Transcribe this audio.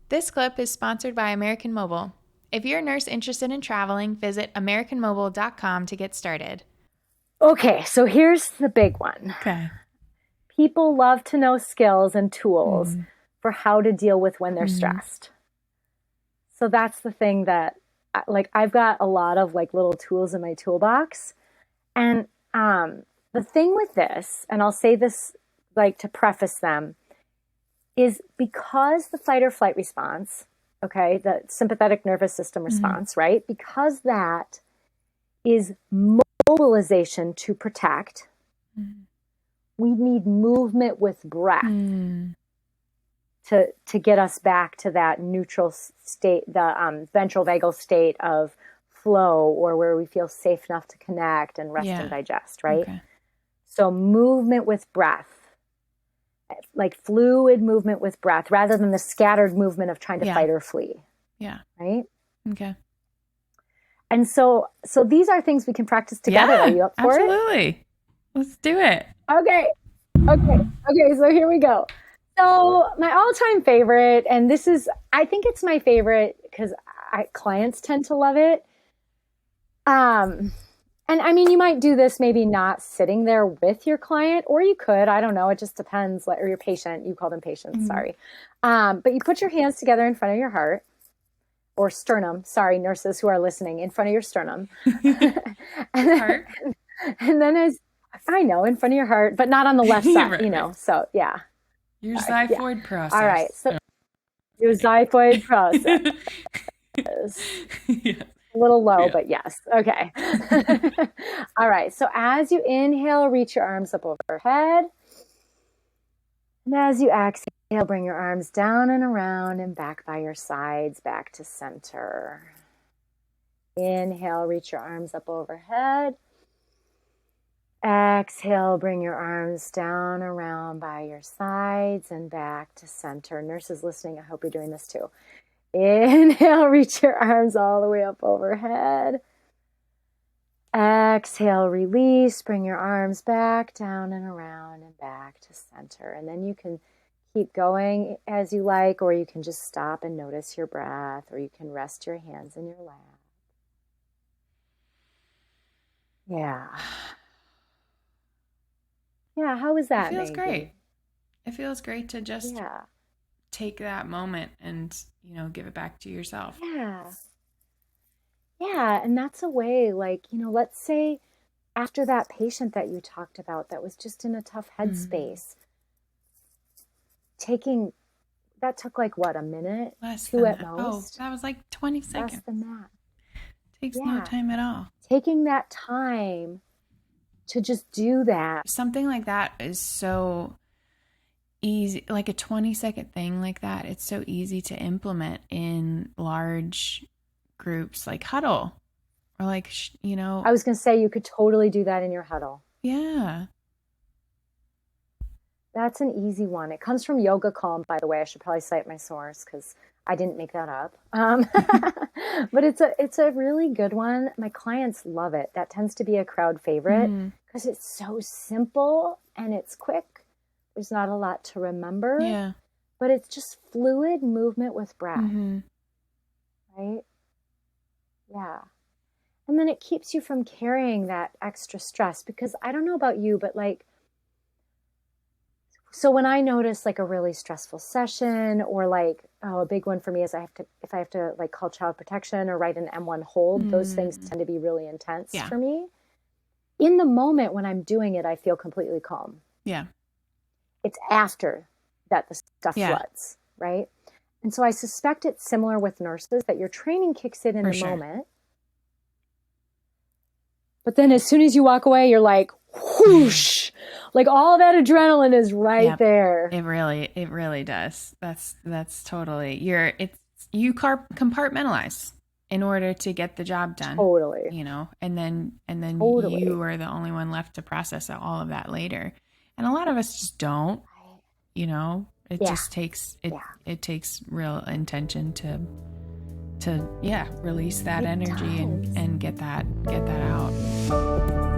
This clip is sponsored by American Mobile. If you're a nurse interested in traveling, visit americanmobile.com to get started. Okay, so here's the big one. Okay. People love to know skills and tools for how to deal with when they're stressed. So that's the thing that, like, I've got a lot of like little tools in my toolbox. And the thing with this, and I'll say this like to preface them, is because the fight or flight response, okay, the sympathetic nervous system response, right? Because that is mobilization to protect, we need movement with breath to get us back to that neutral state, the ventral vagal state of flow, or where we feel safe enough to connect and rest and digest, right? Okay. So movement with breath, like fluid movement with breath, rather than the scattered movement of trying to fight or flee. Yeah. Right? Okay. And so these are things we can practice together. Are you up for it? Absolutely. Let's do it. Okay. So here we go. So my all-time favorite, and this is, I think it's my favorite because clients tend to love it. And I mean, you might do this maybe not sitting there with your client, or you could, I don't know. It just depends. Or your patient, you call them patients, sorry. But you put your hands together in front of your heart, or sternum. Sorry, nurses who are listening, in front of your sternum. Heart. And then I know, in front of your heart, but not on the left side, Right. you know. So yeah. Your xiphoid process. All right. So your xiphoid process. Yeah. A little low, but yes. Okay. All right. So as you inhale, reach your arms up overhead. And as you exhale, bring your arms down and around and back by your sides, back to center. Inhale, reach your arms up overhead. Exhale, bring your arms down, around by your sides and back to center. Nurses listening, I hope you're doing this too. Inhale, reach your arms all the way up overhead. Exhale, release, bring your arms back, down and around and back to center. And then you can keep going as you like, or you can just stop and notice your breath, or you can rest your hands in your lap. Yeah. Yeah, how was that? It feels great. It feels great to just take that moment and, give it back to yourself. Yeah, and that's a way, like, let's say after that patient that you talked about that was just in a tough headspace, that took like what, a minute? Less two than at that. most? Oh, that was like 20 seconds. Less than that. Takes no time at all. Taking that time to just do that. Something like that is so easy, like a 20-second thing like that. It's so easy to implement in large groups, like huddle, or like, I was going to say you could totally do that in your huddle. Yeah. That's an easy one. It comes from Yoga Calm, by the way. I should probably cite my source because I didn't make that up. But it's a really good one. My clients love it. That tends to be a crowd favorite because it's so simple and it's quick. There's not a lot to remember. Yeah. But it's just fluid movement with breath. Right? Yeah. And then it keeps you from carrying that extra stress, because I don't know about you, but like, so when I notice like a really stressful session, or like, a big one for me is if I have to like call child protection or write an M1 hold, those things tend to be really intense for me. In the moment when I'm doing it, I feel completely calm. Yeah. It's after that the stuff floods, right? And so I suspect it's similar with nurses, that your training kicks in the moment. But then as soon as you walk away, you're like, whoosh, like all that adrenaline is there. It really does. That's totally, you compartmentalize in order to get the job done. Totally. And then you are the only one left to process all of that later. And a lot of us just don't, it just takes, it takes real intention to release that energy and get that out.